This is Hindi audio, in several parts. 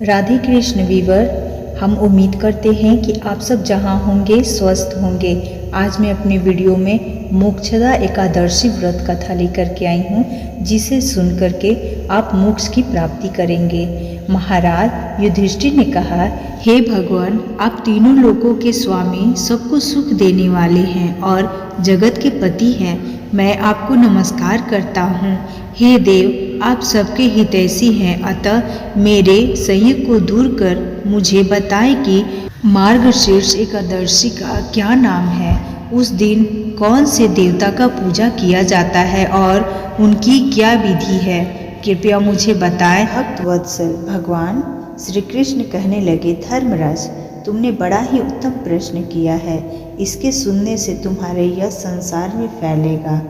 राधे कृष्ण वीवर, हम उम्मीद करते हैं कि आप सब जहां होंगे स्वस्थ होंगे। आज मैं अपने वीडियो में मोक्षदा एकादशी व्रत कथा लेकर के आई हूँ, जिसे सुन करके आप मोक्ष की प्राप्ति करेंगे। महाराज युधिष्ठिर ने कहा, हे भगवान, आप तीनों लोकों के स्वामी, सबको सुख देने वाले हैं और जगत के पति हैं। मैं आपको नमस्कार करता हूँ। हे देव, आप सबके हितैषी हैं, अतः मेरे संदेह को दूर कर मुझे बताएं कि मार्गशीर्ष एकादशी का क्या नाम है। उस दिन कौन से देवता का पूजा किया जाता है और उनकी क्या विधि है, कृपया मुझे बताएं। भक्तवत्सल भगवान श्री कृष्ण कहने लगे, धर्मराज, तुमने बड़ा ही उत्तम प्रश्न किया है। इसके सुनने से तुम्हारे यह संसार में फैलेगा।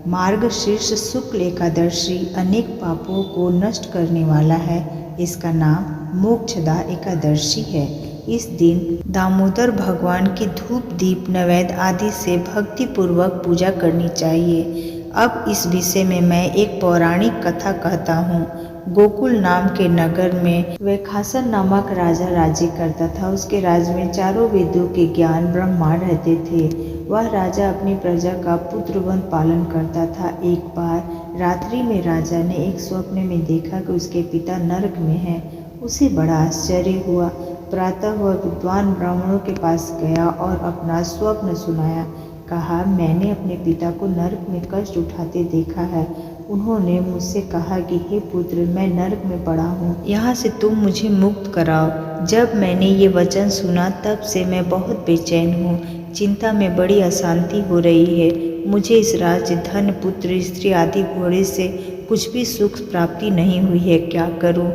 मार्गशीर्ष शुक्ल एकादशी अनेक पापों को नष्ट करने वाला है। इसका नाम मोक्षदा एकादशी है। इस दिन दामोदर भगवान की धूप दीप नैवेद्य आदि से भक्ति पूर्वक पूजा करनी चाहिए। अब इस विषय में मैं एक पौराणिक कथा कहता हूँ। गोकुल नाम के नगर में वैखासन नामक राजा राज्य करता था। उसके राज्य में चारों वेदों के ज्ञान ब्रह्मा रहते थे। वह राजा अपनी प्रजा का पुत्रवन पालन करता था। एक बार रात्रि में राजा ने एक स्वप्न में देखा कि उसके पिता नरक में हैं। उसे बड़ा आश्चर्य हुआ। प्रातः वह विद्वान ब्राह्मणों के पास गया और अपना स्वप्न सुनाया। कहा, मैंने अपने पिता को नरक में कष्ट उठाते देखा है। उन्होंने मुझसे कहा कि हे पुत्र, मैं नरक में पड़ा हूँ, यहाँ से तुम मुझे मुक्त कराओ। जब मैंने ये वचन सुना तब से मैं बहुत बेचैन हूँ। चिंता में बड़ी अशांति हो रही है। मुझे इस राज्य, धन, पुत्र, स्त्री आदि घोड़े से कुछ भी सुख प्राप्ति नहीं हुई है। क्या करूँ?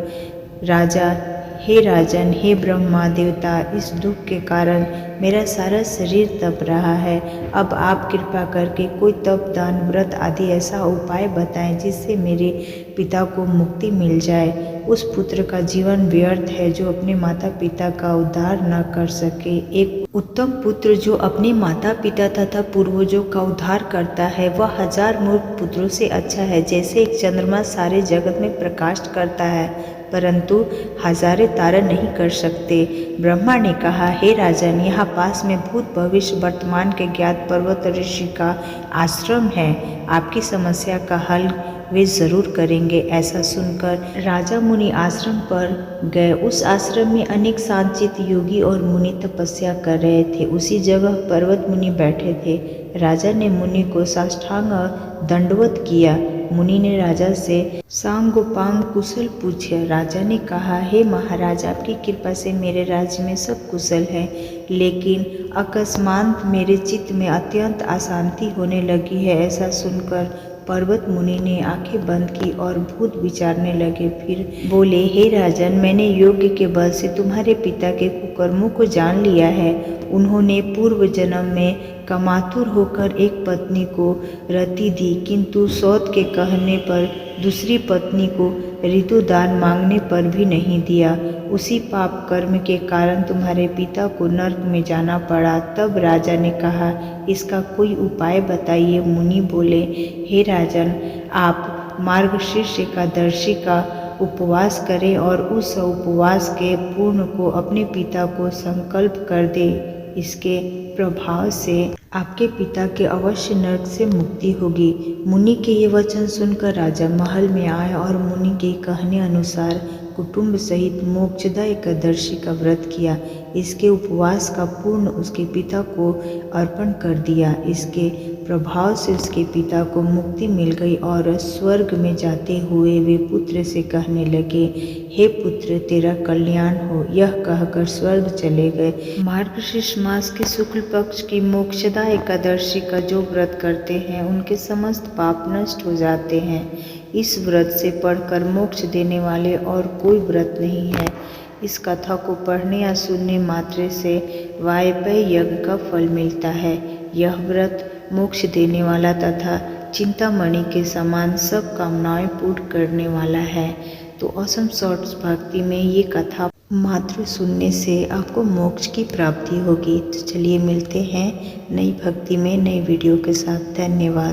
राजा, हे राजन, हे ब्रह्मा देवता, इस दुख के कारण मेरा सारा शरीर तप रहा है। अब आप कृपा करके कोई तप, दान, व्रत आदि ऐसा उपाय बताएं जिससे मेरे पिता को मुक्ति मिल जाए। उस पुत्र का जीवन व्यर्थ है जो अपने माता पिता का उद्धार न कर सके। एक उत्तम पुत्र जो अपने माता पिता तथा पूर्वजों का उद्धार करता है, वह 1000 मूर्ख पुत्रों से अच्छा है। जैसे एक चंद्रमा सारे जगत में प्रकाश करता है, परंतु हजारे तारे नहीं कर सकते। ब्रह्मा ने कहा, हे राजन, यहाँ पास में भूत भविष्य वर्तमान के ज्ञात पर्वत ऋषि का आश्रम है। आपकी समस्या का हल वे जरूर करेंगे। ऐसा सुनकर राजा मुनि आश्रम पर गए। उस आश्रम में अनेक शांतचित्त योगी और मुनि तपस्या कर रहे थे। उसी जगह पर्वत मुनि बैठे थे। राजा ने मुनि को साष्टांग दंडवत किया। मुनि ने राजा से सांगोपांग कुशल पूछा। राजा ने कहा, हे महाराज, आपकी कृपा से मेरे राज्य में सब कुशल है, लेकिन अकस्मात मेरे चित्त में अत्यंत अशांति होने लगी है। ऐसा सुनकर पर्वत मुनि ने आंखें बंद की और भूत विचारने लगे। फिर बोले, हे राजन, मैंने योग्य के बल से तुम्हारे पिता के कुकर्मों को जान लिया है। उन्होंने पूर्व जन्म में कामातुर होकर एक पत्नी को रति दी, किंतु सौत के कहने पर दूसरी पत्नी को ऋतुदान मांगने पर भी नहीं दिया। उसी पाप कर्म के कारण तुम्हारे पिता को नरक में जाना पड़ा। तब राजा ने कहा, इसका कोई उपाय बताइए। मुनि बोले, हे राजन, आप मार्गशीर्ष एकादशी का उपवास करें और उस उपवास के पूर्ण को अपने पिता को संकल्प कर दे। इसके प्रभाव से आपके पिता के अवश्य नरक से मुक्ति होगी। मुनि के ये वचन सुनकर राजा महल में आया और मुनि के कहने अनुसार कुटुंब सहित मोक्षदा एकादशी का व्रत किया। इसके उपवास का पूर्ण उसके पिता को अर्पण कर दिया। इसके प्रभाव से उसके पिता को मुक्ति मिल गई और स्वर्ग में जाते हुए वे पुत्र से कहने लगे, हे पुत्र, तेरा कल्याण हो। यह कहकर स्वर्ग चले गए। मार्गशीर्ष मास के शुक्ल पक्ष की मोक्षदा एकादशी का जो व्रत करते हैं, उनके समस्त पाप नष्ट हो जाते हैं। इस व्रत से पढ़कर मोक्ष देने वाले और कोई व्रत नहीं है। इस कथा को पढ़ने या सुनने मात्र से वायपेय यज्ञ का फल मिलता है। यह व्रत मोक्ष देने वाला तथा चिंतामणि के समान सब कामनाएं पूर्ण करने वाला है। तो ऑसम शॉर्ट्स भक्ति में ये कथा मात्र सुनने से आपको मोक्ष की प्राप्ति होगी। तो चलिए मिलते हैं नई भक्ति में नई वीडियो के साथ। धन्यवाद।